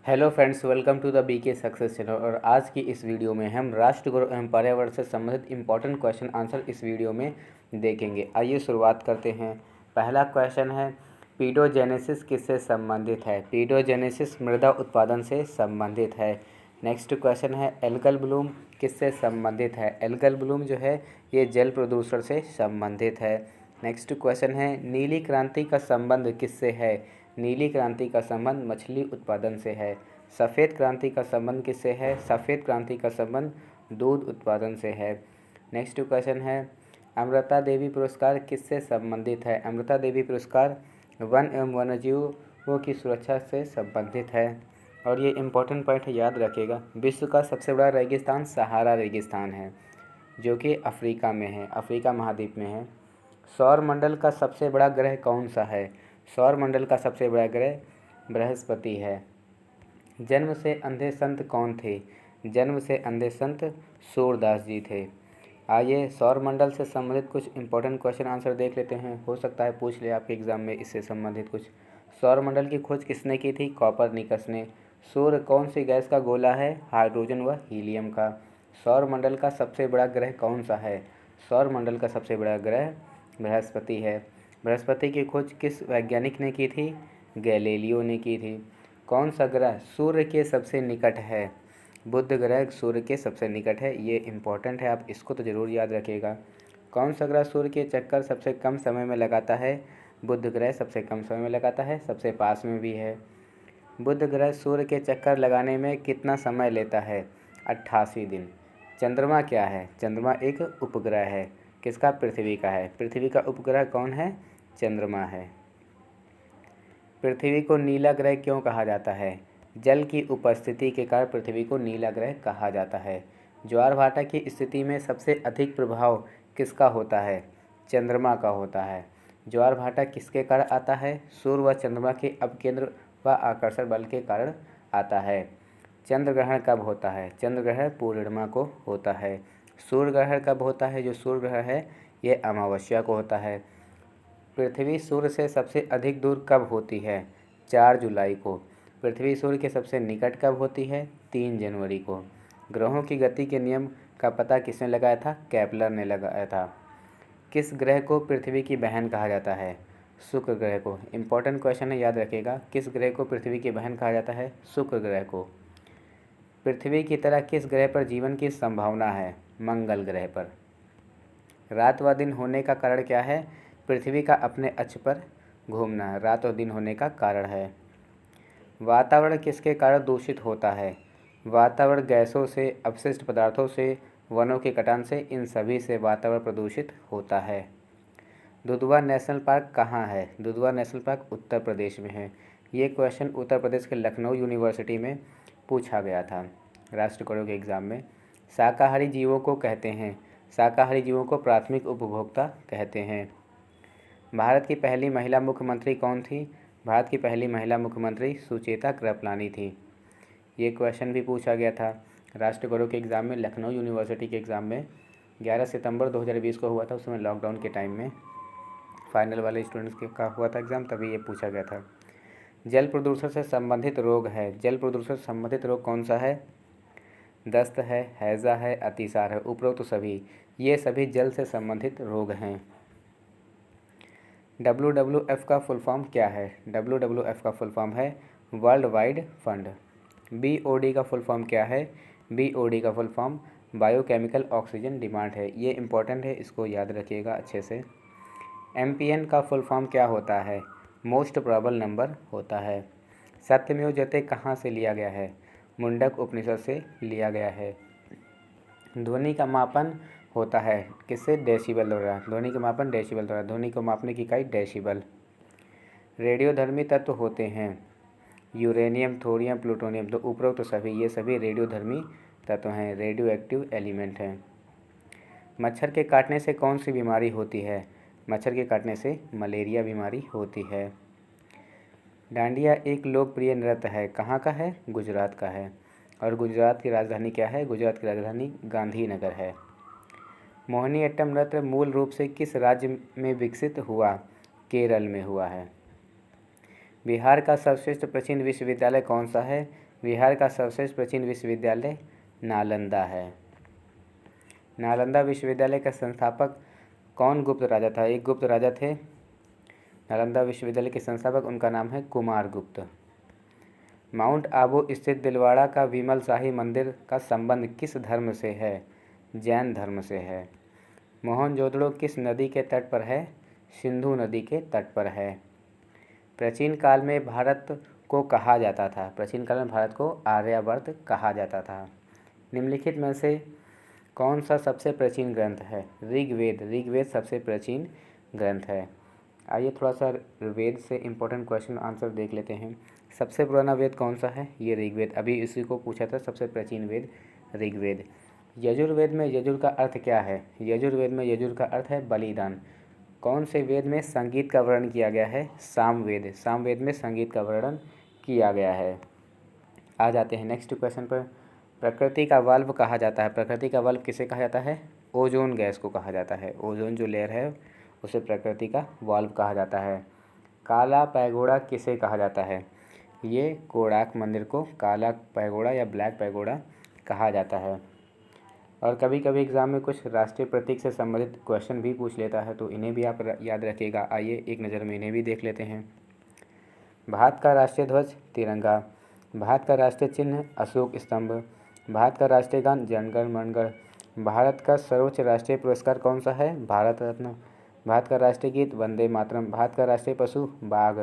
Hello friends, welcome to the BK success channel. और आज की इस वीडियो में हम राष्ट्र गौरव एवं पर्यावरण से संबंधित इंपॉर्टेंट क्वेश्चन आंसर इस वीडियो में देखेंगे। आइए शुरुआत करते हैं। पहला क्वेश्चन है, पीडोजेनेसिस किससे संबंधित है? पीडोजेनेसिस मृदा उत्पादन से संबंधित है। नेक्स्ट क्वेश्चन है, एल्गल ब्लूम किससे संबंधित है? एल्गल ब्लूम जो है ये जल प्रदूषण से संबंधित है। नेक्स्ट क्वेश्चन है, नीली क्रांति का संबंध किससे है? नीली क्रांति का संबंध मछली उत्पादन से है। सफ़ेद क्रांति का संबंध किससे है? सफ़ेद क्रांति का संबंध दूध उत्पादन से है। नेक्स्ट क्वेश्चन है, अमृता देवी पुरस्कार किससे संबंधित है? अमृता देवी पुरस्कार वन एवं वन्यजीवों की सुरक्षा से संबंधित है। और ये इम्पोर्टेंट पॉइंट याद रखिएगा, विश्व का सबसे बड़ा रेगिस्तान सहारा रेगिस्तान है जो कि अफ्रीका में है, अफ्रीका महाद्वीप में है। सौर मंडल का सबसे बड़ा ग्रह कौन सा है? सौर मंडल का सबसे बड़ा ग्रह बृहस्पति है। जन्म से अंधे संत कौन थे? जन्म से अंधे संत सूरदास जी थे। आइए सौर मंडल से संबंधित कुछ इंपॉर्टेंट क्वेश्चन आंसर देख लेते हैं। हो सकता है पूछ ले आपके एग्जाम में इससे संबंधित कुछ। सौर मंडल की खोज किसने की थी? कॉपरनिकस ने। सूर्य कौन सी गैस का गोला है? हाइड्रोजन व हीलियम का। सौर मंडल का सबसे बड़ा ग्रह कौन सा है? सौर मंडल का सबसे बड़ा ग्रह बृहस्पति है। बृहस्पति की खोज किस वैज्ञानिक ने की थी? गैलीलियो ने की थी। कौन सा ग्रह सूर्य के सबसे निकट है? बुध ग्रह सूर्य के सबसे निकट है। ये इम्पोर्टेंट है, आप इसको तो ज़रूर याद रखिएगा। कौन सा ग्रह सूर्य के चक्कर सबसे कम समय में लगाता है? बुध ग्रह सबसे कम समय में लगाता है, सबसे पास में भी है। बुध ग्रह सूर्य के चक्कर लगाने में कितना समय लेता है? 88 दिन। चंद्रमा क्या है? चंद्रमा एक उपग्रह है। किसका? पृथ्वी का है। पृथ्वी का उपग्रह कौन है? चंद्रमा है। पृथ्वी को नीला ग्रह क्यों कहा जाता है? जल की उपस्थिति के कारण पृथ्वी को नीला ग्रह कहा जाता है। ज्वार भाटा की स्थिति में सबसे अधिक प्रभाव किसका होता है? चंद्रमा का होता है। ज्वार भाटा किसके कारण आता है? सूर्य व चंद्रमा के अपकेंद्र व आकर्षण बल के कारण आता है। चंद्र ग्रहण कब होता है? चंद्र ग्रहण पूर्णिमा को होता है। सूर्य ग्रहण कब होता है? जो सूर्य ग्रहण है ये अमावस्या को होता है। पृथ्वी सूर्य से सबसे अधिक दूर कब होती है? 4 जुलाई को। पृथ्वी सूर्य के सबसे निकट कब होती है? 3 जनवरी को। ग्रहों की गति के नियम का पता किसने लगाया था? केपलर ने लगाया था। किस ग्रह को पृथ्वी की बहन कहा जाता है? शुक्र ग्रह को। इंपॉर्टेंट क्वेश्चन है, याद रखिएगा। किस ग्रह को पृथ्वी की बहन कहा जाता है? शुक्र ग्रह को। पृथ्वी की तरह किस ग्रह पर जीवन की संभावना है? मंगल ग्रह पर। रात व दिन होने का कारण क्या है? पृथ्वी का अपने अक्ष पर घूमना रात और दिन होने का कारण है। वातावरण किसके कारण दूषित होता है? वातावरण गैसों से, अपशिष्ट पदार्थों से, वनों के कटान से, इन सभी से वातावरण प्रदूषित होता है। दुधवा नेशनल पार्क कहाँ है? दुधवा नेशनल पार्क उत्तर प्रदेश में है। ये क्वेश्चन उत्तर प्रदेश के लखनऊ यूनिवर्सिटी में पूछा गया था राष्ट्र गौरव के एग्ज़ाम में। शाकाहारी जीवों को कहते हैं? शाकाहारी जीवों को प्राथमिक उपभोक्ता कहते हैं। भारत की पहली महिला मुख्यमंत्री कौन थी? भारत की पहली महिला मुख्यमंत्री सुचेता कृपलानी थी। ये क्वेश्चन भी पूछा गया था राष्ट्र गौरव के एग्ज़ाम में, लखनऊ यूनिवर्सिटी के एग्ज़ाम में। 11 सितंबर 2020 को हुआ था। उस समय लॉकडाउन के टाइम में फाइनल वाले स्टूडेंट्स के का हुआ था एग्ज़ाम, तभी ये पूछा गया था। जल प्रदूषण से संबंधित रोग है। जल प्रदूषण से संबंधित रोग कौन सा है? दस्त है, हैज़ा है, अतिसार है। उपरोक्त सभी, ये सभी जल से संबंधित रोग हैं। WWF का फुल फॉर्म क्या है? WWF का फुल फॉर्म है वर्ल्ड वाइड फंड। BOD का फुल फॉर्म क्या है? BOD का full form biochemical oxygen demand है। ये इंपॉर्टेंट है, इसको याद रखिएगा अच्छे से। MPN का फुल फॉर्म क्या होता है? मोस्ट प्रोबेबल नंबर होता है। सत्यमेव जयते कहाँ से लिया गया है? मुंडक उपनिषद से लिया गया है। ध्वनि का मापन होता है किससे? डेसिबल द्वारा। ध्वनि का मापन डेसिबल द्वारा। ध्वनि को मापने की इकाई डेसिबल। रेडियोधर्मी तत्व होते हैं यूरेनियम, थोरियम, प्लूटोनियम। तो उपरोक्त सभी, ये सभी रेडियोधर्मी तत्व हैं, रेडियो एक्टिव एलिमेंट हैं। मच्छर के काटने से कौन सी बीमारी होती है? मच्छर के काटने से मलेरिया बीमारी होती है। डांडिया एक लोकप्रिय नृत्य है, कहाँ का है? गुजरात का है। और गुजरात की राजधानी क्या है? गुजरात की राजधानी गांधीनगर है। मोहिनीअट्टम नृत्य मूल रूप से किस राज्य में विकसित हुआ? केरल में हुआ है। बिहार का सर्वश्रेष्ठ प्राचीन विश्वविद्यालय कौन सा है? बिहार का सबसे प्राचीन विश्वविद्यालय नालंदा है। नालंदा विश्वविद्यालय का संस्थापक कौन गुप्त राजा था? एक गुप्त राजा थे नालंदा विश्वविद्यालय के संस्थापक, उनका नाम है कुमार गुप्त। माउंट आबू स्थित दिलवाड़ा का विमल शाही मंदिर का संबंध किस धर्म से है? जैन धर्म से है। मोहनजोदड़ो किस नदी के तट पर है? सिंधु नदी के तट पर है। प्राचीन काल में भारत को कहा जाता था? प्राचीन काल में भारत को आर्यावर्त कहा जाता था। निम्नलिखित में से कौन सा सबसे प्राचीन ग्रंथ है? ऋग्वेद। ऋग्वेद सबसे प्राचीन ग्रंथ है। आइए थोड़ा सा वेद से इम्पोर्टेंट क्वेश्चन आंसर देख लेते हैं। सबसे पुराना वेद कौन सा है? ये ऋग्वेद। अभी इसी को पूछा था, सबसे प्राचीन वेद ऋग्वेद। यजुर्वेद में यजुर का अर्थ क्या है? यजुर्वेद में यजुर का अर्थ है बलिदान। कौन से वेद में संगीत का वर्णन किया गया है? सामवेद। सामवेद में संगीत का वर्णन किया गया है। आ जाते हैं नेक्स्ट क्वेश्चन पर। प्रकृति का वाल्व कहा जाता है? प्रकृति का वाल्व किसे कहा जाता है? ओजोन गैस को कहा जाता है। ओजोन जो लेयर है उसे प्रकृति का वाल्व कहा जाता है। काला पैगोडा किसे कहा जाता है? ये कोणार्क मंदिर को काला पैगोडा या ब्लैक पैगोडा कहा जाता है। और कभी कभी एग्ज़ाम में कुछ राष्ट्रीय प्रतीक से संबंधित क्वेश्चन भी पूछ लेता है, तो इन्हें भी आप याद रखिएगा। आइए एक नज़र में इन्हें भी देख लेते हैं। भारत का राष्ट्रीय ध्वज तिरंगा। भारत का राष्ट्रीय चिन्ह अशोक स्तंभ। भारत का राष्ट्रीय गान जन गण मन गण। भारत का सर्वोच्च राष्ट्रीय पुरस्कार कौन सा है? भारत रत्न। भारत का राष्ट्रीय गीत वंदे मातरम। भारत का राष्ट्रीय पशु बाघ।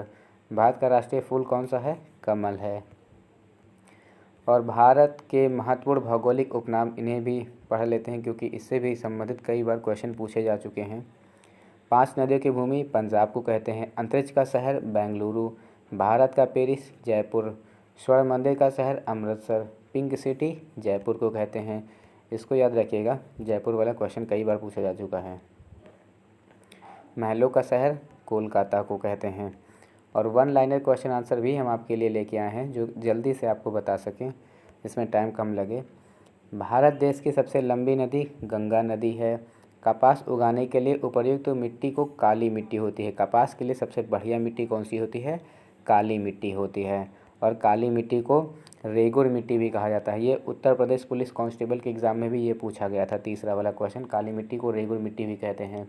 भारत का राष्ट्रीय फूल कौन सा है? कमल है। और भारत के महत्वपूर्ण भौगोलिक उपनाम, इन्हें भी पढ़ लेते हैं क्योंकि इससे भी संबंधित कई बार क्वेश्चन पूछे जा चुके हैं। 5 नदियों की भूमि पंजाब को कहते हैं। अंतरिक्ष का शहर बेंगलुरु। भारत का पेरिस जयपुर। स्वर्ण मंदिर का शहर अमृतसर। पिंक सिटी जयपुर को कहते हैं। इसको याद रखिएगा, जयपुर वाला क्वेश्चन कई बार पूछा जा चुका है। महलों का शहर कोलकाता को कहते हैं। और 1 लाइनर क्वेश्चन आंसर भी हम आपके लिए लेके आए हैं जो जल्दी से आपको बता सकें, इसमें टाइम कम लगे। भारत देश की सबसे लंबी नदी गंगा नदी है। कपास उगाने के लिए उपयुक्त मिट्टी को काली मिट्टी होती है। कपास के लिए सबसे बढ़िया मिट्टी कौन सी होती है? काली मिट्टी होती है। और काली मिट्टी को रेगुर मिट्टी भी कहा जाता है। ये उत्तर प्रदेश पुलिस कांस्टेबल के एग्ज़ाम में भी ये पूछा गया था, तीसरा वाला क्वेश्चन। काली मिट्टी को रेगुर मिट्टी भी कहते हैं।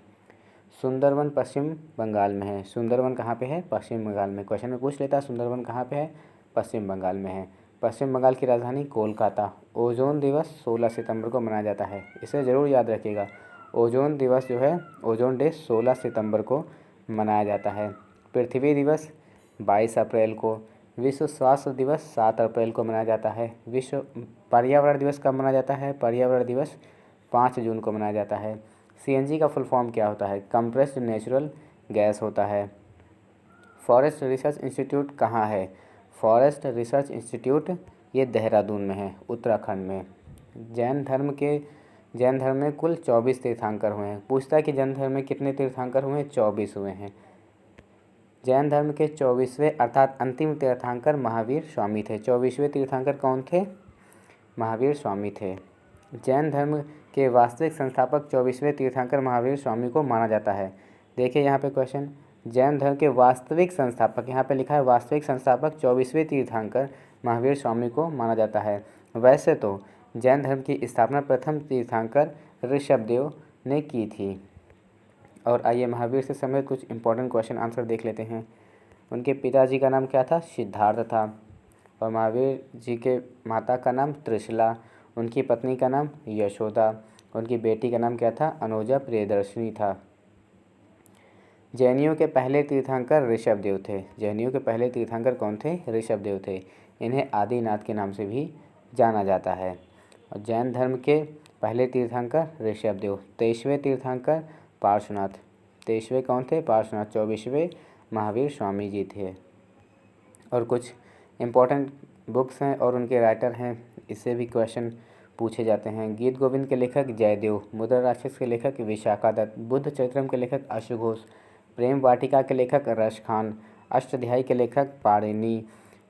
सुंदरवन पश्चिम बंगाल में है। सुंदरवन कहाँ पे है? पश्चिम बंगाल में। क्वेश्चन में पूछ लेता है सुंदरवन कहाँ पे है? पश्चिम बंगाल में है। पश्चिम बंगाल की राजधानी कोलकाता। ओजोन दिवस 16 सितंबर को मनाया जाता है, इसे ज़रूर याद रखिएगा। ओजोन दिवस जो है, ओजोन डे 16 सितंबर को मनाया जाता है। पृथ्वी दिवस 22 अप्रैल को। विश्व स्वास्थ्य दिवस 7 अप्रैल को मनाया जाता है। विश्व पर्यावरण दिवस कब मनाया जाता है? पर्यावरण दिवस 5 जून को मनाया जाता है। CNG का फुल फॉर्म क्या होता है? कंप्रेस्ड नेचुरल गैस होता है। फॉरेस्ट रिसर्च इंस्टीट्यूट कहाँ है? फॉरेस्ट रिसर्च इंस्टीट्यूट ये देहरादून में है, उत्तराखंड में। जैन धर्म में कुल 24 तीर्थंकर हुए हैं। पूछता है कि जैन धर्म में कितने तीर्थंकर हुए हैं? 24 हुए हैं। जैन धर्म के 24वें अर्थात अंतिम तीर्थंकर महावीर स्वामी थे। 24वें तीर्थंकर कौन थे? महावीर स्वामी थे। जैन धर्म के वास्तविक संस्थापक 24वें तीर्थंकर महावीर स्वामी को माना जाता है। देखिए यहाँ पे क्वेश्चन, जैन धर्म के वास्तविक संस्थापक, यहाँ पे लिखा है वास्तविक संस्थापक 24वें तीर्थंकर महावीर स्वामी को माना जाता है। वैसे तो जैन धर्म की स्थापना प्रथम तीर्थंकर ऋषभदेव ने की थी। और आइए महावीर से संबंधित कुछ इंपॉर्टेंट क्वेश्चन आंसर देख लेते हैं। उनके पिताजी का नाम क्या था? सिद्धार्थ था। और महावीर जी के माता का नाम त्रिशला। उनकी पत्नी का नाम यशोदा। उनकी बेटी का नाम क्या था? अनुजा प्रियदर्शिनी था। जैनियों के पहले तीर्थंकर ऋषभदेव थे। जैनियों के पहले तीर्थंकर कौन थे? ऋषभदेव थे। इन्हें आदिनाथ के नाम से भी जाना जाता है। और जैन धर्म के पहले तीर्थंकर ऋषभदेव। 23वें तीर्थंकर पार्श्वनाथ। 23वें कौन थे? पार्श्वनाथ। 24वें महावीर स्वामी जी थे। और कुछ इम्पोर्टेंट बुक्स हैं और उनके राइटर हैं, इससे भी क्वेश्चन पूछे जाते हैं। गीत गोविंद के लेखक जयदेव। मुद्रा राक्षस के लेखक विशाखा दत्त। बुद्ध चरित्रम के लेखक अशु घोष। प्रेम वाटिका के लेखक रश खान। अष्टध्यायी के लेखक पाणिनि।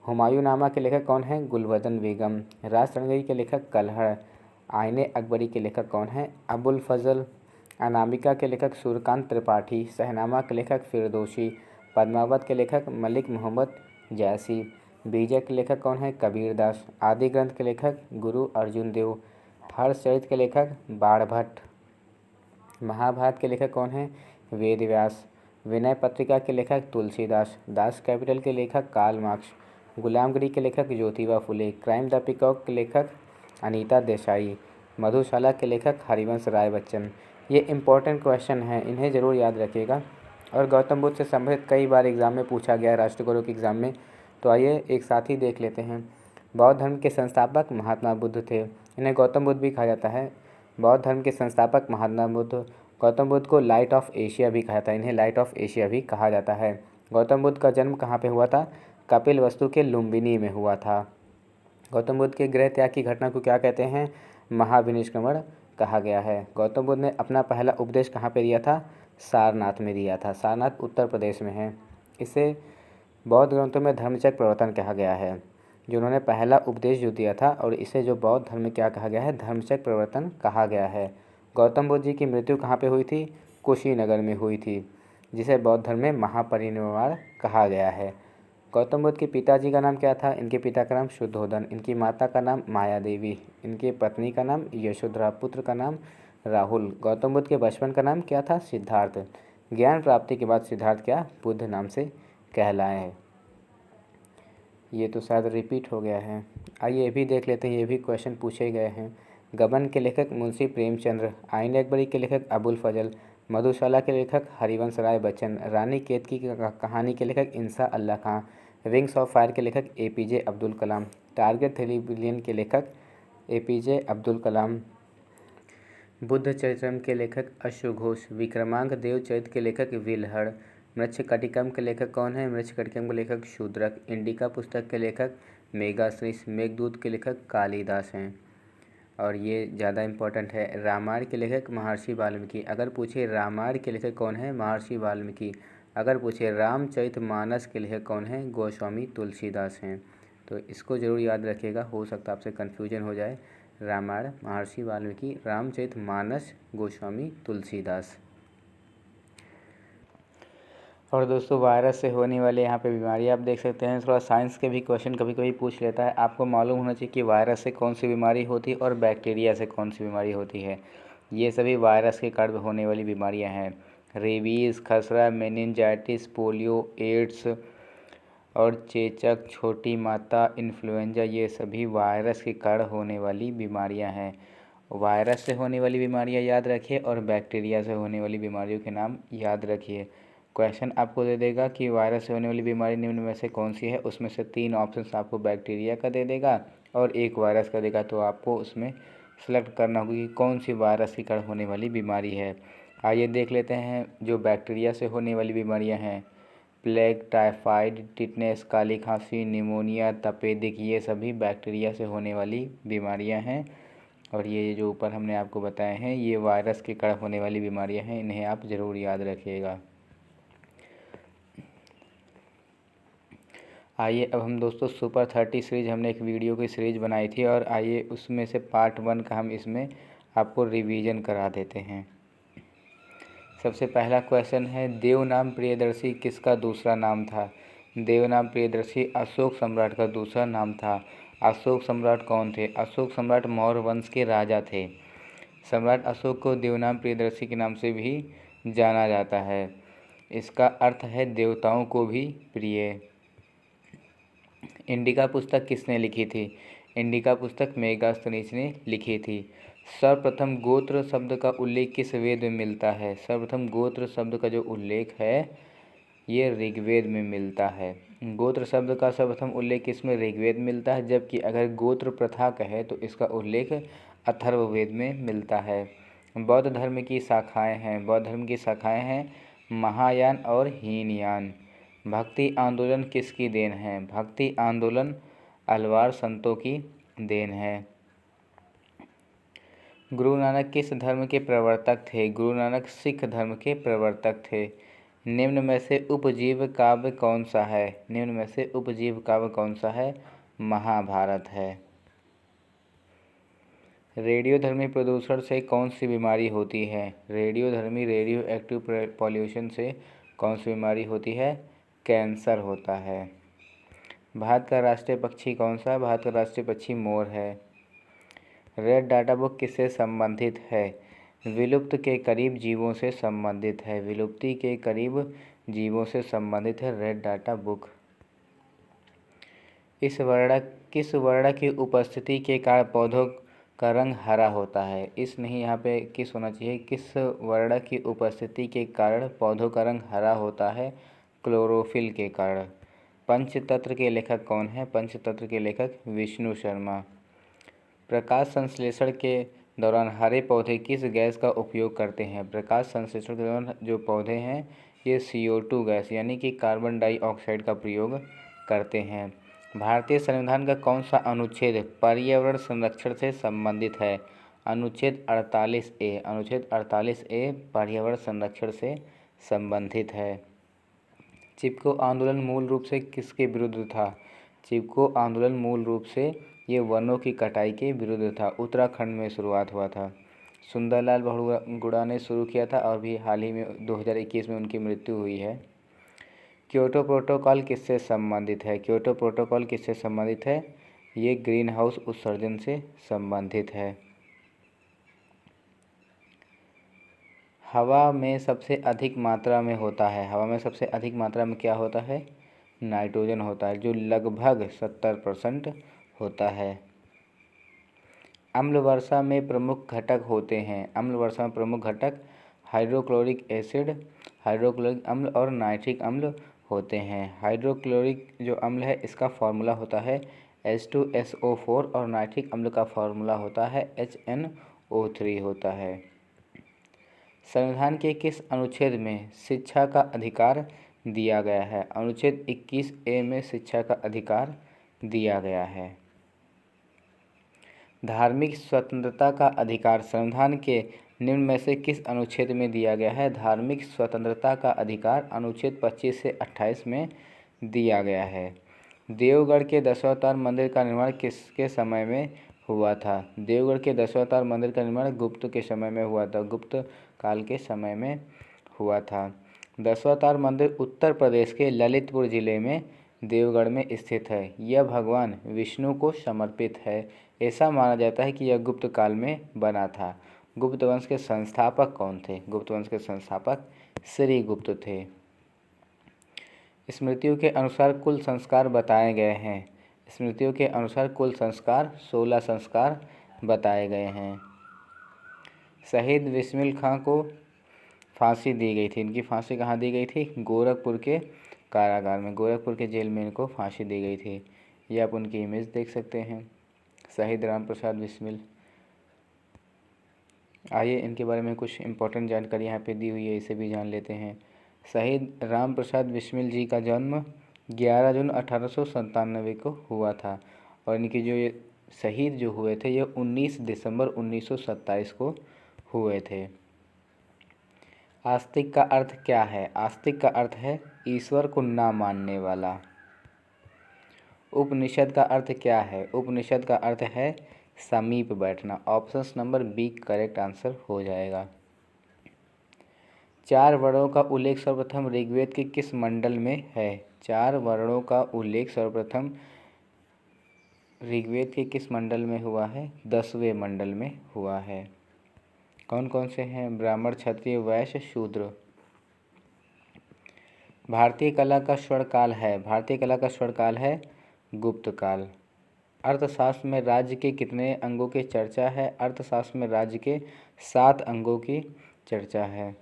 हुमायूंनामा के लेखक कौन है? गुलबदन बेगम। राजतरंगी के लेखक कलहड़। आईने अकबरी के लेखक कौन है? अबुल फजल। अनामिका के लेखक सूर्यकांत त्रिपाठी। शहनामा के लेखक फिरदौसी। पद्मावत के लेखक मलिक मोहम्मद जैसी। बीजक के लेखक कौन है? कबीरदास। आदि ग्रंथ के लेखक गुरु अर्जुन देव। हर्षचरित के लेखक बाणभट्ट। महाभारत के लेखक कौन है? वेद व्यास। विनय पत्रिका के लेखक तुलसीदास। दास कैपिटल के लेखक कार्ल मार्क्स। गुलामगिरी के लेखक Jyotiba Phule. Crime the peacock के लेखक अनीता देसाई। मधुशाला के लेखक हरिवंश राय बच्चन। ये इंपॉर्टेंट क्वेश्चन हैं, इन्हें ज़रूर याद रखिएगा और गौतम बुद्ध से संबंधित कई बार एग्जाम में पूछा गया है, राष्ट्रगुरु के एग्ज़ाम में। तो आइए एक साथ ही देख लेते हैं। बौद्ध धर्म के संस्थापक महात्मा बुद्ध थे। इन्हें गौतम बुद्ध भी कहा जाता है। बौद्ध धर्म के संस्थापक महात्मा बुद्ध। गौतम बुद्ध को लाइट ऑफ एशिया भी कहा जाता है, इन्हें लाइट ऑफ एशिया भी कहा जाता है। गौतम बुद्ध का जन्म कहाँ पे हुआ था? कपिलवस्तु के लुम्बिनी में हुआ था। गौतम बुद्ध के गृह त्याग की घटना को क्या कहते हैं? महाविनिष्क्रमण कहा गया है। गौतम बुद्ध ने अपना पहला उपदेश कहाँ पे दिया था? सारनाथ में दिया था। सारनाथ उत्तर प्रदेश में है। इसे बौद्ध ग्रंथों में धर्मचक्र प्रवर्तन कहा गया है। जो उन्होंने पहला उपदेश जो दिया था, और इसे जो बौद्ध धर्म में क्या कहा गया है? धर्मचक्र प्रवर्तन कहा गया है। गौतम बुद्ध जी की मृत्यु कहाँ पे हुई थी? कुशीनगर में हुई थी, जिसे बौद्ध धर्म में महापरिनिर्वाण कहा गया है। गौतम बुद्ध के पिताजी का नाम क्या था? इनके पिता का नाम शुद्धोधन। इनकी माता का नाम माया देवी। इनके पत्नी का नाम यशोधरा। पुत्र का नाम राहुल। गौतम बुद्ध के बचपन का नाम क्या था? सिद्धार्थ। ज्ञान प्राप्ति के बाद सिद्धार्थ क्या? बुद्ध नाम से कहलाए हैं। ये तो शायद रिपीट हो गया है। आइए ये भी देख लेते हैं, ये भी क्वेश्चन पूछे गए हैं। गबन के लेखक मुंशी प्रेमचंद्र। आईन अकबरी के लेखक अबुल फजल। मधुशाला के लेखक हरिवंश राय बच्चन। रानी केतकी की कहानी के लेखक इंसा अल्लाह खां। विंग्स ऑफ फायर के लेखक APJ Abdul Kalam. Target 3 billion के लेखक APJ अब्दुल कलाम। बुद्ध चरित्रम के लेखक अश्व घोष। विक्रमांक देव चरित्र के लेखक विल्हड़। मृच्छकटिकम के लेखक कौन है? मृच्छकटिकम के लेखक शूद्रक। इंडिका पुस्तक के लेखक मेगाश्रीष। मेघदूत के लेखक कालिदास हैं। और ये ज़्यादा इम्पोर्टेंट है। रामायण के लेखक महर्षि वाल्मीकि। अगर पूछे रामायण के लेखक कौन है? महर्षि वाल्मीकि। अगर पूछे रामचरितमानस के लेखक कौन है? गोस्वामी तुलसीदास हैं। तो इसको ज़रूर याद रखिएगा, हो सकता है आपसे कन्फ्यूजन हो जाए। रामायण महर्षि वाल्मीकि, रामचरितमानस गोस्वामी तुलसीदास। और दोस्तों, वायरस से होने वाले यहाँ पे बीमारी आप देख सकते हैं। थोड़ा साइंस के भी क्वेश्चन कभी कभी पूछ लेता है। आपको मालूम होना चाहिए कि वायरस से कौन सी बीमारी होती है और बैक्टीरिया से कौन सी बीमारी होती है। ये सभी वायरस के कारण होने वाली बीमारियाँ हैं। रेबीज़, खसरा, मेनिनजाइटिस, पोलियो, एड्स और चेचक, छोटी माता, इन्फ्लुएंजा, ये सभी वायरस के कारण होने वाली बीमारियां हैं। वायरस से होने वाली बीमारियां याद रखिए और बैक्टीरिया से होने वाली बीमारियों के नाम याद रखिए। क्वेश्चन आपको दे देगा कि वायरस से होने वाली बीमारी निम्न में से कौन सी है। उसमें से 3 ऑप्शन आपको बैक्टीरिया का दे देगा और 1 वायरस का देगा। तो आपको उसमें सेलेक्ट करना होगा कि कौन सी वायरस के कारण होने वाली बीमारी है। आइए देख लेते हैं जो बैक्टीरिया से होने वाली बीमारियाँ हैं। प्लेग, टाइफाइड, टिटनेस, काली खांसी, निमोनिया, तपेदिक, ये सभी बैक्टीरिया से होने वाली बीमारियां हैं। और ये जो ऊपर हमने आपको बताए हैं, ये वायरस के कारण होने वाली बीमारियां हैं। इन्हें आप ज़रूर याद रखिएगा। आइए अब हम दोस्तों सुपर 30 सीरीज, हमने एक वीडियो की सीरीज बनाई थी और आइए उसमें से पार्ट 1 का हम इसमें आपको रिवीजन करा देते हैं। सबसे पहला क्वेश्चन है, देवनाम प्रियदर्शी किसका दूसरा नाम था? देवनाम प्रियदर्शी अशोक सम्राट का दूसरा नाम था। अशोक सम्राट कौन थे? अशोक सम्राट मौर्य वंश के राजा थे। सम्राट अशोक को देवनाम प्रियदर्शी के नाम से भी जाना जाता है। इसका अर्थ है देवताओं को भी प्रिय। इंडिका पुस्तक किसने लिखी थी? इंडिका पुस्तक मेगाश्रीष ने लिखी थी। सर्वप्रथम गोत्र शब्द का उल्लेख किस वेद में मिलता है? सर्वप्रथम गोत्र शब्द का जो उल्लेख है ये ऋग्वेद में मिलता है। गोत्र शब्द का सर्वप्रथम उल्लेख किसमें? ऋग्वेद में मिलता है। जबकि अगर गोत्र प्रथा कहे तो इसका उल्लेख अथर्ववेद में मिलता है। बौद्ध धर्म की शाखाएं हैं। बौद्ध धर्म की शाखाएं हैं महायान और हीनयान। भक्ति आंदोलन किसकी देन है? भक्ति आंदोलन अलवार संतों की देन है। गुरु नानक किस धर्म के प्रवर्तक थे? गुरु नानक सिख धर्म के प्रवर्तक थे। निम्न में से उपजीव काव्य कौन सा है? निम्न में से उपजीव काव्य कौन सा है? महाभारत है। रेडियोधर्मी प्रदूषण से कौन सी बीमारी होती है? रेडियोधर्मी रेडियो एक्टिव पॉल्यूशन से कौन सी बीमारी होती है? कैंसर होता है। भारत का राष्ट्रीय पक्षी कौन सा है? भारत का राष्ट्रीय पक्षी मोर है। रेड डाटा बुक किससे संबंधित है? विलुप्त के करीब जीवों से संबंधित है। विलुप्ति के करीब जीवों से संबंधित है रेड डाटा बुक। किस वर्ण की उपस्थिति के कारण पौधों का रंग हरा होता है? इस नहीं, यहाँ पे किस होना चाहिए। किस वर्ण की उपस्थिति के कारण पौधों का रंग हरा होता है? क्लोरोफिल के कारण। पंचतंत्र के लेखक कौन है? पंचतंत्र के लेखक विष्णु शर्मा। प्रकाश संश्लेषण के दौरान हरे पौधे किस गैस का उपयोग करते हैं? प्रकाश संश्लेषण के दौरान जो पौधे हैं ये CO2 गैस यानी कि कार्बन डाइऑक्साइड का प्रयोग करते हैं। भारतीय संविधान का कौन सा अनुच्छेद पर्यावरण संरक्षण से संबंधित है? अनुच्छेद 48A। अनुच्छेद 48A पर्यावरण संरक्षण से संबंधित है। चिपको आंदोलन मूल रूप से किसके विरुद्ध था? चिपको आंदोलन मूल रूप से ये वनों की कटाई के विरुद्ध था। उत्तराखंड में शुरुआत हुआ था। सुंदरलाल बहुगुणा ने शुरू किया था और भी हाल ही में 2021 में उनकी मृत्यु हुई है। क्योटो प्रोटोकॉल किससे संबंधित है? क्योटो प्रोटोकॉल किससे संबंधित है? ये ग्रीन हाउस उत्सर्जन से संबंधित है। हवा में सबसे अधिक मात्रा में होता है। हवा में सबसे अधिक मात्रा में क्या होता है? नाइट्रोजन होता है, जो लगभग 70% होता है। अम्ल वर्षा में प्रमुख घटक होते हैं। अम्ल वर्षा में प्रमुख घटक हाइड्रोक्लोरिक एसिड, हाइड्रोक्लोरिक अम्ल और नाइट्रिक अम्ल होते हैं। हाइड्रोक्लोरिक जो अम्ल है इसका फॉर्मूला होता है H2SO4 और नाइट्रिक अम्ल का फॉर्मूला होता है HNO3 होता है। संविधान के किस अनुच्छेद में शिक्षा का अधिकार दिया गया है? अनुच्छेद 21A में शिक्षा का अधिकार दिया गया है। धार्मिक स्वतंत्रता का अधिकार संविधान के निम्न में से किस अनुच्छेद में दिया गया है? धार्मिक स्वतंत्रता का अधिकार अनुच्छेद 25 से 28 में दिया गया है। देवगढ़ के दशावतार मंदिर का निर्माण किसके समय में हुआ था? देवगढ़ के दशावतार मंदिर का निर्माण गुप्त के समय में हुआ था। गुप्त काल के समय में हुआ था। दशावतार मंदिर उत्तर प्रदेश के ललितपुर जिले में देवगढ़ में स्थित है। यह भगवान विष्णु को समर्पित है। ऐसा माना जाता है कि यह गुप्त काल में बना था। गुप्त वंश के संस्थापक कौन थे? गुप्त वंश के संस्थापक श्री गुप्त थे। स्मृतियों के अनुसार कुल संस्कार बताए गए हैं। स्मृतियों के अनुसार कुल संस्कार 16 संस्कार बताए गए हैं। शहीद बिस्मिल खां को फांसी दी गई थी। इनकी फांसी कहाँ दी गई थी? गोरखपुर के कारागार में, गोरखपुर के जेल में इनको फांसी दी गई थी। ये आप उनकी इमेज देख सकते हैं, शहीद राम प्रसाद बिस्मिल। आइए इनके बारे में कुछ इम्पोर्टेंट जानकारी यहाँ पे दी हुई है, इसे भी जान लेते हैं। शहीद राम प्रसाद बिस्मिल जी का जन्म 11 जून 1897 को हुआ था और इनके जो ये शहीद जो हुए थे ये 19 दिसंबर 1927 को हुए थे। आस्तिक का अर्थ क्या है? आस्तिक का अर्थ है ईश्वर को ना मानने वाला। उपनिषद का अर्थ क्या है? उपनिषद का अर्थ है समीप बैठना। Option number B correct answer हो जाएगा। 4 वर्णों का उल्लेख सर्वप्रथम ऋग्वेद के किस मंडल में है? 4 वर्णों का उल्लेख सर्वप्रथम ऋग्वेद के किस मंडल में हुआ है? 10वें मंडल में हुआ है। कौन कौन से हैं? ब्राह्मण, क्षत्रिय, वैश्य, शूद्र। भारतीय कला का स्वर्ण काल है। भारतीय कला का स्वर्ण काल है गुप्त काल। अर्थशास्त्र में राज्य के कितने अंगों की चर्चा है? अर्थशास्त्र में राज्य के 7 अंगों की चर्चा है।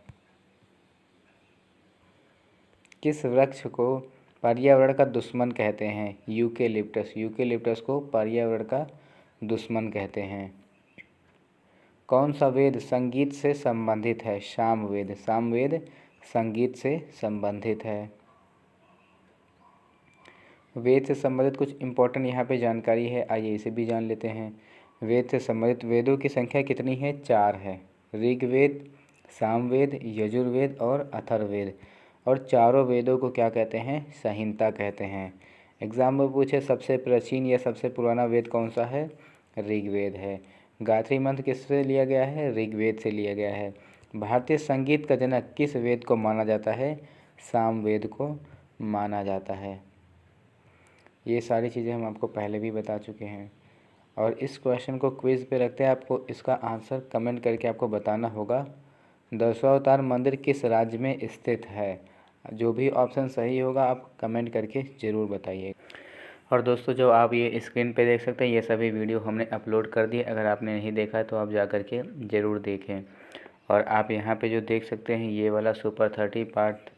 किस वृक्ष को पर्यावरण का दुश्मन कहते हैं? यूकेलिप्टस। यूकेलिप्टस को पर्यावरण का दुश्मन कहते हैं। कौन सा वेद संगीत से संबंधित है? सामवेद। सामवेद संगीत से संबंधित है। वेद से संबंधित कुछ इम्पोर्टेंट यहाँ पे जानकारी है, आइए इसे भी जान लेते हैं। वेद से संबंधित वेदों की संख्या कितनी है? 4 है। ऋग्वेद, सामवेद, यजुर्वेद और अथर्ववेद। और चारों वेदों को क्या कहते हैं? संहिता कहते हैं। एग्जाम में पूछे सबसे प्राचीन या सबसे पुराना वेद कौन सा है? ऋग्वेद है। गायत्री मंत्र किससे लिया गया है? ऋग्वेद से लिया गया है। भारतीय संगीत का जनक किस वेद को माना जाता है? सामवेद को माना जाता है। ये सारी चीज़ें हम आपको पहले भी बता चुके हैं। और इस क्वेश्चन को क्विज़ पे रखते हैं, आपको इसका आंसर कमेंट करके आपको बताना होगा। दशावतार मंदिर किस राज्य में स्थित है? जो भी ऑप्शन सही होगा आप कमेंट करके ज़रूर बताइए। और दोस्तों, जो आप ये स्क्रीन पे देख सकते हैं, ये सभी वीडियो हमने अपलोड कर दिए। अगर आपने नहीं देखा है तो आप जा कर के ज़रूर देखें। और आप यहाँ पे जो देख सकते हैं, ये वाला सुपर 30 पार्ट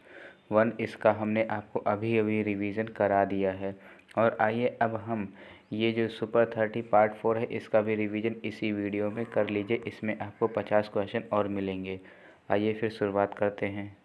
1, इसका हमने आपको अभी अभी रिवीजन करा दिया है। और आइए अब हम ये जो सुपर 30 पार्ट 4 है, इसका भी रिवीजन इसी वीडियो में कर लीजिए। इसमें आपको 50 क्वेश्चन और मिलेंगे। आइए फिर शुरुआत करते हैं।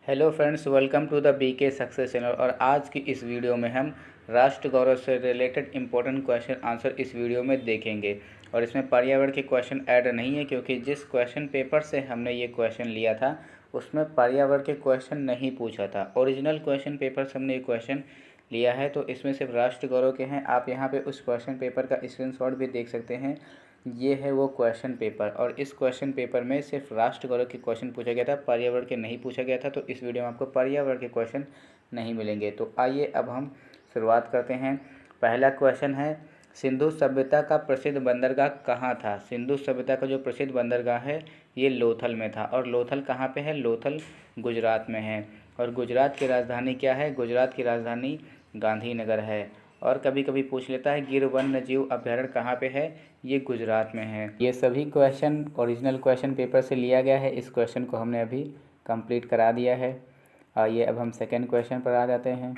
Hello friends, welcome to the BK success channel. और आज की इस वीडियो में हम राष्ट्र गौरव से रिलेटेड इंपॉर्टेंट क्वेश्चन आंसर इस वीडियो में देखेंगे। और इसमें पर्यावरण के क्वेश्चन ऐड नहीं है, क्योंकि जिस क्वेश्चन पेपर से हमने ये क्वेश्चन लिया था उसमें पर्यावरण के क्वेश्चन नहीं पूछा था। ओरिजिनल क्वेश्चन पेपर से हमने ये क्वेश्चन लिया है, तो इसमें सिर्फ राष्ट्र गौरव के हैं। आप यहाँ पे उस क्वेश्चन पेपर का स्क्रीनशॉट भी देख सकते हैं। ये है वो क्वेश्चन पेपर, और इस क्वेश्चन पेपर में सिर्फ राष्ट्र गौरव के क्वेश्चन पूछा गया था, पर्यावरण के नहीं पूछा गया था। तो इस वीडियो में आपको पर्यावरण के क्वेश्चन नहीं मिलेंगे। तो आइए अब हम शुरुआत करते हैं। पहला क्वेश्चन है, सिंधु सभ्यता का प्रसिद्ध बंदरगाह कहाँ था? सिंधु सभ्यता का जो प्रसिद्ध बंदरगाह है ये लोथल में था। और लोथल कहाँ पे है? लोथल गुजरात में है। और गुजरात की राजधानी क्या है? गुजरात की राजधानी गांधीनगर है। और कभी कभी पूछ लेता है गिर वन्य जीव अभ्यारण्य कहाँ पे है? ये गुजरात में है। ये सभी क्वेश्चन ओरिजिनल क्वेश्चन पेपर से लिया गया है। इस क्वेश्चन को हमने अभी कंप्लीट करा दिया है। आइए अब हम सेकंड क्वेश्चन पर आ जाते हैं।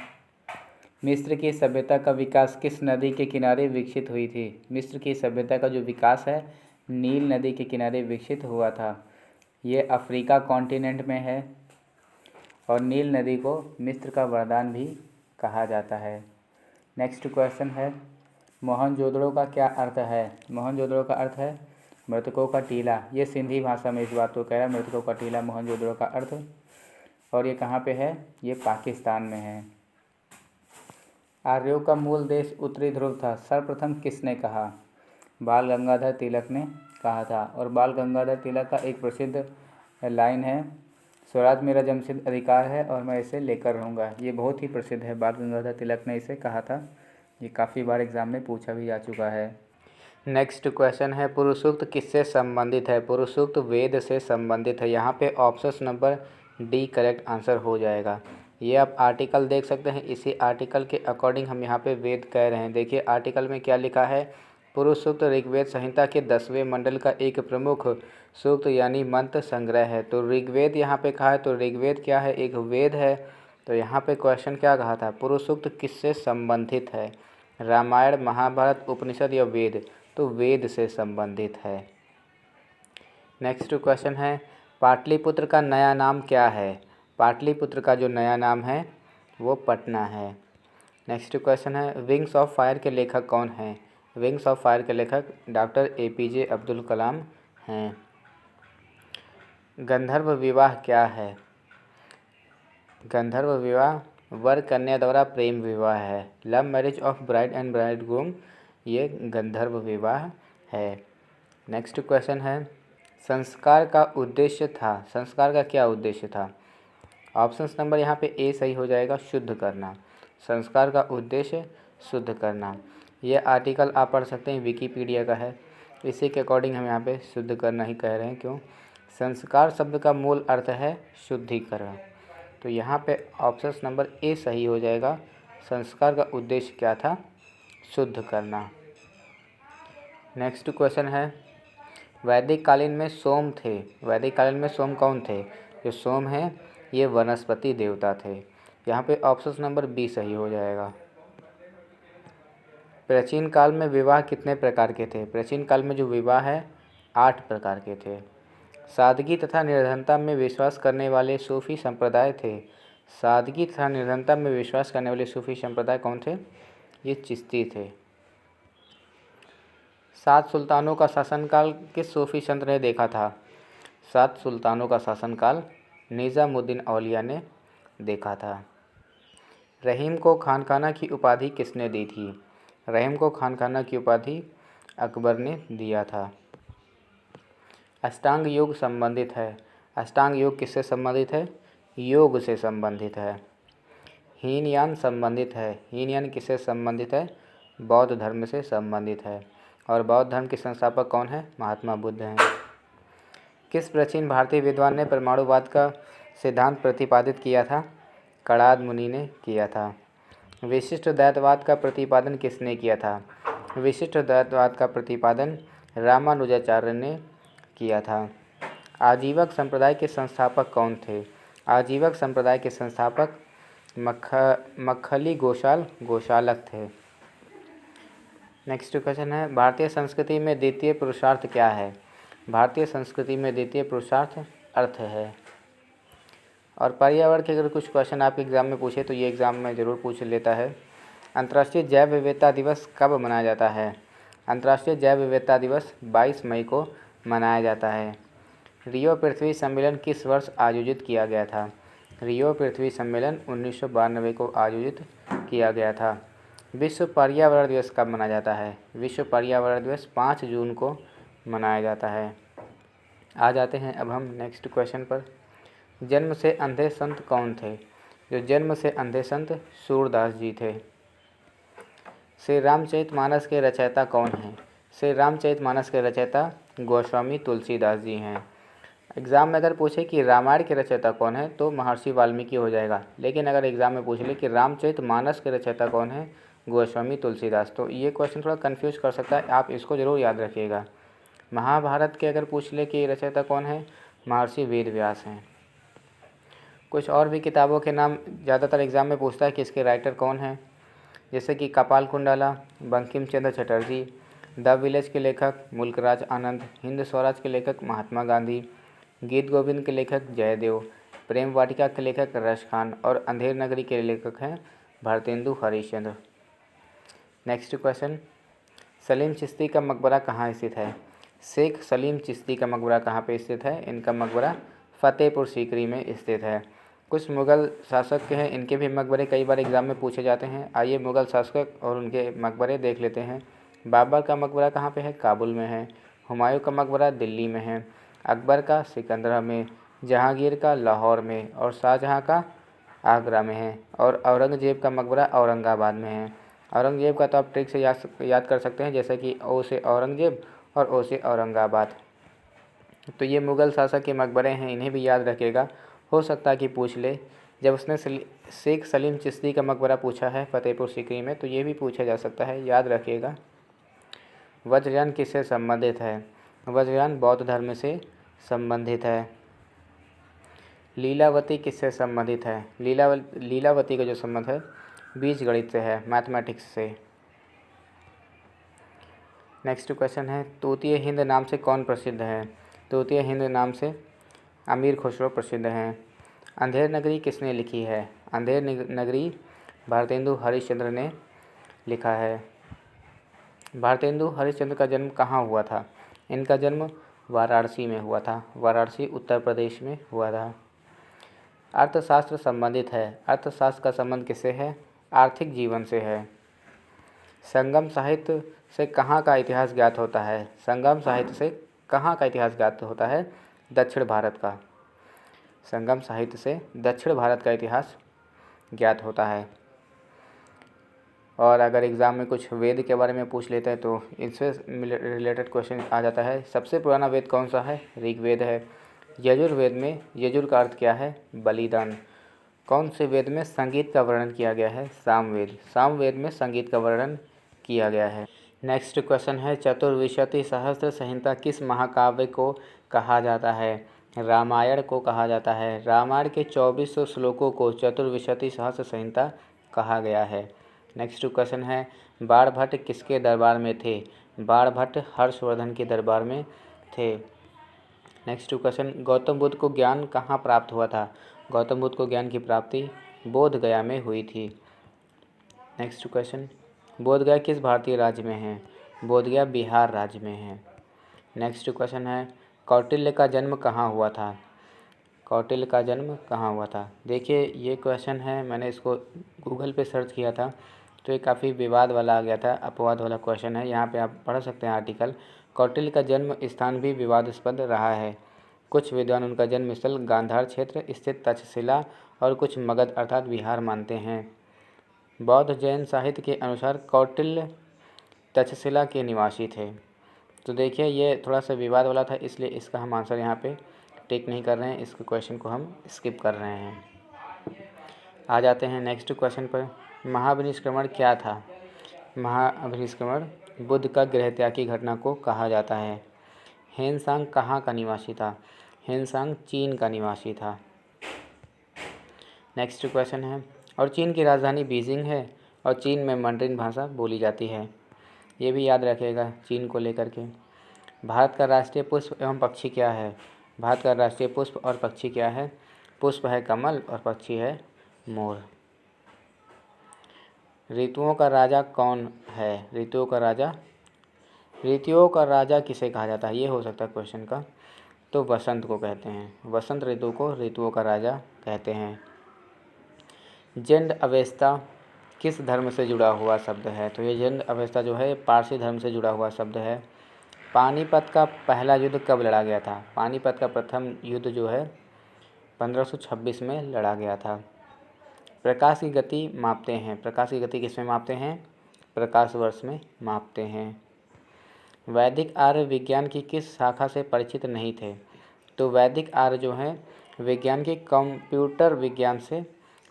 मिस्र की सभ्यता का विकास किस नदी के किनारे विकसित हुई थी? मिस्र की सभ्यता का जो विकास है नील नदी के किनारे विकसित हुआ था। ये अफ्रीका कॉन्टिनेंट में है। और नील नदी को मिस्र का वरदान भी कहा जाता है। नेक्स्ट क्वेश्चन है, मोहनजोदड़ो का क्या अर्थ है? मोहनजोदड़ो का अर्थ है मृतकों का टीला। ये सिंधी भाषा में इस बात को कह रहा है, मृतकों का टीला मोहनजोदड़ो का अर्थ। और ये कहाँ पे है? ये पाकिस्तान में है। आर्यों का मूल देश उत्तरी ध्रुव था, सर्वप्रथम किसने कहा? बाल गंगाधर तिलक ने कहा था। और बाल गंगाधर तिलक का एक प्रसिद्ध लाइन है, स्वराज मेरा जन्मसिद्ध अधिकार है और मैं इसे लेकर रहूँगा। ये बहुत ही प्रसिद्ध है, बाल गंगाधर तिलक ने इसे कहा था। ये काफ़ी बार एग्ज़ाम में पूछा भी जा चुका है। नेक्स्ट क्वेश्चन है, पुरुष सूक्त किससे संबंधित है? पुरुष सूक्त वेद से संबंधित है। यहाँ पे option number D correct answer हो जाएगा। ये आप आर्टिकल देख सकते हैं, इसी आर्टिकल के अकॉर्डिंग हम यहाँ पे वेद कह रहे हैं। देखिए आर्टिकल में क्या लिखा है, पुरुष सूक्त ऋग्वेद संहिता के 10वें मंडल का एक प्रमुख सूक्त यानी मंत्र संग्रह है। तो ऋग्वेद यहाँ पे कहा है, तो ऋग्वेद क्या है? एक वेद है। तो यहाँ पे क्वेश्चन क्या कहा था, पुरुष सूक्त किससे संबंधित है? रामायण, महाभारत, उपनिषद या वेद? तो वेद से संबंधित है। नेक्स्ट क्वेश्चन है, पाटलिपुत्र का नया नाम क्या है? पाटलिपुत्र का जो नया नाम है वो पटना है। नेक्स्ट क्वेश्चन है, विंग्स ऑफ फायर के लेखक कौन हैं? विंग्स ऑफ फायर के लेखक डॉक्टर APJ अब्दुल कलाम हैं। गंधर्व विवाह क्या है? गंधर्व विवाह वर कन्या द्वारा प्रेम विवाह है। Love marriage of bride and bridegroom, ये गंधर्व विवाह है। नेक्स्ट क्वेश्चन है, संस्कार का उद्देश्य था। संस्कार का क्या उद्देश्य था? ऑप्शन नंबर यहाँ पे ए सही हो जाएगा, शुद्ध करना। संस्कार का उद्देश्य शुद्ध करना। ये आर्टिकल आप पढ़ सकते हैं, विकिपीडिया का है। इसी के अकॉर्डिंग हम यहाँ पे शुद्ध करना ही कह रहे हैं। क्यों? संस्कार शब्द का मूल अर्थ है शुद्धिकरण। तो यहाँ पे ऑप्शन नंबर ए सही हो जाएगा। संस्कार का उद्देश्य क्या था? शुद्ध करना। नेक्स्ट क्वेश्चन है, वैदिक कालीन में सोम थे। वैदिक कालीन में सोम कौन थे? जो सोम है ये वनस्पति देवता थे। यहाँ पे ऑप्शन नंबर बी सही हो जाएगा। प्राचीन काल में विवाह कितने प्रकार के थे? प्राचीन काल में जो विवाह है 8 प्रकार के थे। सादगी तथा निर्धनता में विश्वास करने वाले सूफी संप्रदाय थे। सादगी तथा निर्धनता में विश्वास करने वाले सूफी संप्रदाय कौन थे? ये चिश्ती थे। 7 सुल्तानों का शासनकाल किस सूफी संत ने देखा था? 7 सुल्तानों का शासनकाल निज़ामुद्दीन औलिया ने देखा था। रहीम को खानखाना की उपाधि किसने दी थी? रहीम को खानखाना की उपाधि अकबर ने दिया था। अष्टांग योग संबंधित है। अष्टांग योग किससे संबंधित है? योग से संबंधित है। हीनयान संबंधित है। हीनयान किससे संबंधित है? बौद्ध धर्म से संबंधित है। और बौद्ध धर्म के संस्थापक कौन है? महात्मा बुद्ध हैं। किस प्राचीन भारतीय विद्वान ने परमाणुवाद का सिद्धांत प्रतिपादित किया था? कणाद मुनि ने किया था। विशिष्ट द्वैतवाद का प्रतिपादन किसने किया था? विशिष्ट द्वैतवाद का प्रतिपादन रामानुजाचार्य ने किया था। आजीवक संप्रदाय के संस्थापक कौन थे? आजीवक संप्रदाय के संस्थापक मक्खली गोशालक थे। नेक्स्ट क्वेश्चन है, भारतीय संस्कृति में द्वितीय पुरुषार्थ क्या है? भारतीय संस्कृति में द्वितीय पुरुषार्थ अर्थ है। और पर्यावरण के अगर कुछ क्वेश्चन आपके एग्ज़ाम में पूछे तो ये एग्ज़ाम में ज़रूर पूछ लेता है। अंतर्राष्ट्रीय जैव विविधता दिवस कब मनाया जाता है? अंतर्राष्ट्रीय जैव विविधता दिवस 22 मई को मनाया जाता है। रियो पृथ्वी सम्मेलन किस वर्ष आयोजित किया गया था? रियो पृथ्वी सम्मेलन 1992 को आयोजित किया गया था। विश्व पर्यावरण दिवस कब मनाया जाता है? विश्व पर्यावरण दिवस 5 जून को मनाया जाता है। आ जाते हैं अब हम नेक्स्ट क्वेश्चन पर। जन्म से अंधे संत कौन थे? जो जन्म से अंधे संत सूरदास जी थे। श्री रामचरितमानस के रचयिता कौन हैं? श्री रामचरितमानस के रचयिता गोस्वामी तुलसीदास जी हैं। एग्ज़ाम में अगर पूछे कि रामायण के रचयिता कौन है तो महर्षि वाल्मीकि हो जाएगा, लेकिन अगर एग्ज़ाम में पूछ ले कि रामचरितमानस के रचयिता कौन है, गोस्वामी तुलसीदास, तो ये क्वेश्चन थोड़ा कंफ्यूज कर सकता है, आप इसको ज़रूर याद रखिएगा। महाभारत के अगर पूछ ले कि रचयिता कौन है, महर्षि वेद व्यास हैं। कुछ और भी किताबों के नाम ज़्यादातर एग्ज़ाम में पूछता है कि इसके राइटर कौन हैं, जैसे कि कपाल कुंडला, बंकिम चंद्र चटर्जी, द विलेज के लेखक मुल्कराज आनंद, हिंद स्वराज के लेखक महात्मा गांधी, गीत गोविंद के लेखक जयदेव, प्रेम वाटिका के लेखक रश खान और अंधेर नगरी के लेखक हैं भारतेंदु हरिश्चंद्र। नेक्स्ट क्वेश्चन, सलीम चिश्ती का मकबरा कहाँ स्थित है? शेख सलीम चिश्ती का मकबरा कहाँ पे स्थित है? इनका मकबरा फतेहपुर सीकरी में स्थित है। कुछ मुग़ल शासक के हैं, इनके भी मकबरे कई बार एग्ज़ाम में पूछे जाते हैं। आइए मुग़ल शासक और उनके मकबरे देख लेते हैं। बाबर का मकबरा कहाँ पे है? काबुल में है। हुमायूं का मकबरा दिल्ली में है। अकबर का सिकंदरा में, जहांगीर का लाहौर में और शाहजहां का आगरा में है। और औरंगज़ेब का मकबरा औरंगाबाद में है। औरंगज़ेब का तो आप ट्रिक से याद कर सकते हैं, जैसे कि ओ से औरंगज़ेब और ओ से औरंगाबाद। तो ये मुग़ल शासक के मकबरे हैं, इन्हें भी याद रखिएगा, हो सकता है कि पूछ ले। जब उसने शेख सलीम चिश्ती का मकबरा पूछा है फतेहपुर सीकरी में, तो ये भी पूछा जा सकता है, याद रखिएगा। वज्रयान किससे संबंधित है? वज्रयान बौद्ध धर्म से संबंधित है। लीलावती किससे संबंधित है? लीलावती का जो संबंध है बीजगणित से है, मैथमेटिक्स से। नेक्स्ट क्वेश्चन है, तूतीय हिंद नाम से कौन प्रसिद्ध है? तूतीय हिंद नाम से अमीर खुसरो प्रसिद्ध हैं। अंधेर नगरी किसने लिखी है? अंधेर नगरी भारतेंदु हरिश्चंद्र ने लिखा है। भारतेंदु हरिश्चंद्र का जन्म कहाँ हुआ था? इनका जन्म वाराणसी में हुआ था। वाराणसी उत्तर प्रदेश में हुआ था। अर्थशास्त्र संबंधित है। अर्थशास्त्र का संबंध किससे है? आर्थिक जीवन से है। संगम साहित्य से कहाँ का इतिहास ज्ञात होता है? संगम साहित्य से कहाँ का इतिहास ज्ञात होता है? दक्षिण भारत का। संगम साहित्य से दक्षिण भारत का इतिहास ज्ञात होता है। और अगर एग्ज़ाम में कुछ वेद के बारे में पूछ लेते हैं तो इससे रिलेटेड क्वेश्चन आ जाता है। सबसे पुराना वेद कौन सा है? ऋग्वेद है। यजुर्वेद में यजुर का अर्थ क्या है? बलिदान। कौन से वेद में संगीत का वर्णन किया गया है? सामवेद। सामवेद में संगीत का वर्णन किया गया है। नेक्स्ट क्वेश्चन है, चतुर्विंशति सहस्त्र संहिता किस महाकाव्य को कहा जाता है? रामायण को कहा जाता है। रामायण के 2400 श्लोकों को चतुर्विंशति सहस्त्र संहिता कहा गया है। नेक्स्ट क्वेश्चन है, बाणभट्ट किसके दरबार में थे? बाणभट्ट हर्षवर्धन के दरबार में थे। नेक्स्ट क्वेश्चन, गौतम बुद्ध को ज्ञान कहाँ प्राप्त हुआ था? गौतम बुद्ध को ज्ञान की प्राप्ति बोध गया में हुई थी। नेक्स्ट क्वेश्चन, बोध गया किस भारतीय राज्य में है? बोध गया बिहार राज्य में है। नेक्स्ट क्वेश्चन है, कौटिल्य का जन्म कहाँ हुआ था? कौटिल्य का जन्म कहाँ हुआ था? देखिए ये क्वेश्चन है, मैंने इसको गूगल पे सर्च किया था तो ये काफ़ी विवाद वाला आ गया था, अपवाद वाला क्वेश्चन है। यहाँ पे आप पढ़ सकते हैं आर्टिकल। कौटिल्य का जन्म स्थान भी विवादास्पद रहा है। कुछ विद्वान उनका जन्म स्थल गांधार क्षेत्र स्थित तक्षशिला और कुछ मगध अर्थात बिहार मानते हैं। बौद्ध जैन साहित्य के अनुसार कौटिल्य तक्षशिला के निवासी थे। तो देखिए ये थोड़ा सा विवाद वाला था, इसलिए इसका हम आंसर यहाँ पे टिक नहीं कर रहे हैं, इसके क्वेश्चन को हम स्किप कर रहे हैं। आ जाते हैं नेक्स्ट क्वेश्चन पर। महाभिनिष्क्रमण क्या था? महाभिनिष्क्रमण बुद्ध का गृहत्याग की घटना को कहा जाता है। हेनसांग कहाँ का निवासी था? हेनसांग चीन का निवासी था। नेक्स्ट क्वेश्चन है, और चीन की राजधानी बीजिंग है और चीन में मंdarin भाषा बोली जाती है। ये भी याद रखिएगा चीन को लेकर के। भारत का राष्ट्रीय पुष्प एवं पक्षी क्या है? भारत का राष्ट्रीय पुष्प और पक्षी क्या है? पुष्प है कमल और पक्षी है मोर। ऋतुओं का राजा कौन है? ऋतुओं का राजा किसे कहा जाता है? ये हो सकता है क्वेश्चन का। तो वसंत को कहते हैं। वसंत ऋतु को ऋतुओं का राजा कहते हैं। जंड अवेस्ता किस धर्म से जुड़ा हुआ शब्द है? तो ये जंड अवेस्ता जो है पारसी धर्म से जुड़ा हुआ शब्द है। पानीपत का पहला युद्ध कब लड़ा गया था? पानीपत का प्रथम युद्ध जो है 1526 में लड़ा गया था। प्रकाश की गति मापते हैं। प्रकाश की गति किस में मापते हैं? प्रकाश वर्ष में मापते हैं। वैदिक आर्य विज्ञान की किस शाखा से परिचित नहीं थे? तो वैदिक आर्य जो हैं विज्ञान के कंप्यूटर विज्ञान से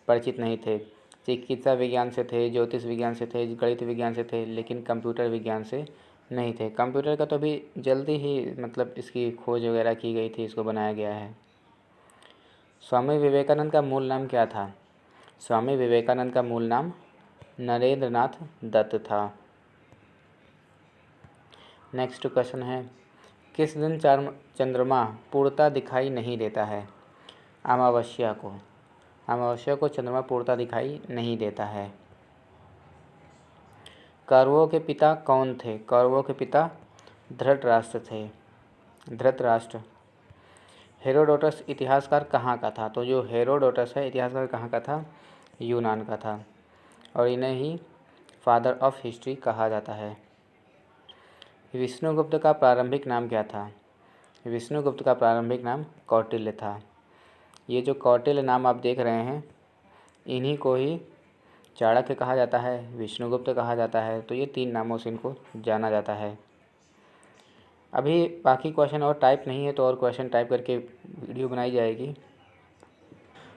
परिचित नहीं थे। चिकित्सा विज्ञान से थे, ज्योतिष विज्ञान से थे, गणित विज्ञान से थे, लेकिन कंप्यूटर विज्ञान से नहीं थे। कंप्यूटर का तो अभी जल्दी ही मतलब इसकी खोज वगैरह की गई थी, इसको बनाया गया है। स्वामी विवेकानंद का मूल नाम क्या था? स्वामी विवेकानंद का मूल नाम नरेंद्रनाथ दत्त था। नेक्स्ट क्वेश्चन है, किस दिन चंद्रमा पूर्णतः दिखाई नहीं देता है? अमावस्या को। अमावस्या को चंद्रमा पूर्णतः दिखाई नहीं देता है। कौरवों के पिता कौन थे? कौरवों के पिता धृतराष्ट्र थे। धृतराष्ट्र। हेरोडोटस इतिहासकार कहाँ का था? तो जो हेरोडोटस है इतिहासकार कहाँ का था? यूनान का था, और इन्हें ही फादर ऑफ हिस्ट्री कहा जाता है। विष्णुगुप्त का प्रारंभिक नाम क्या था? विष्णुगुप्त का प्रारंभिक नाम कौटिल्य था। ये जो कौटिल्य नाम आप देख रहे हैं इन्हीं को ही चाणक्य कहा जाता है, विष्णुगुप्त कहा जाता है। तो ये 3 नामों से इनको जाना जाता है। अभी बाकी क्वेश्चन और टाइप नहीं है, तो और क्वेश्चन टाइप करके वीडियो बनाई जाएगी।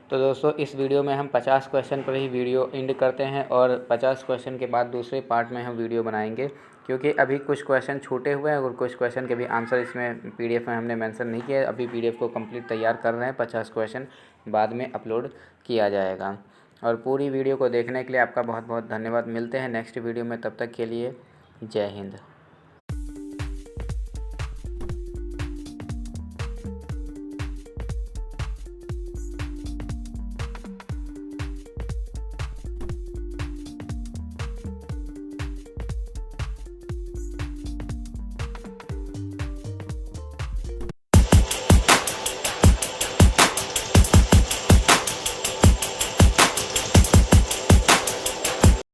तो दोस्तों इस वीडियो में हम 50 क्वेश्चन पर ही वीडियो एंड करते हैं, और 50 क्वेश्चन के बाद दूसरे पार्ट में हम वीडियो बनाएंगे, क्योंकि अभी कुछ क्वेश्चन छूटे हुए हैं और कुछ क्वेश्चन के भी आंसर इसमें पीडीएफ में हमने मेंशन नहीं किया है। अभी पीडीएफ को कंप्लीट तैयार कर रहे हैं, 50 क्वेश्चन बाद में अपलोड किया जाएगा। और पूरी वीडियो को देखने के लिए आपका बहुत बहुत धन्यवाद। मिलते हैं नेक्स्ट वीडियो में, तब तक के लिए जय हिंद।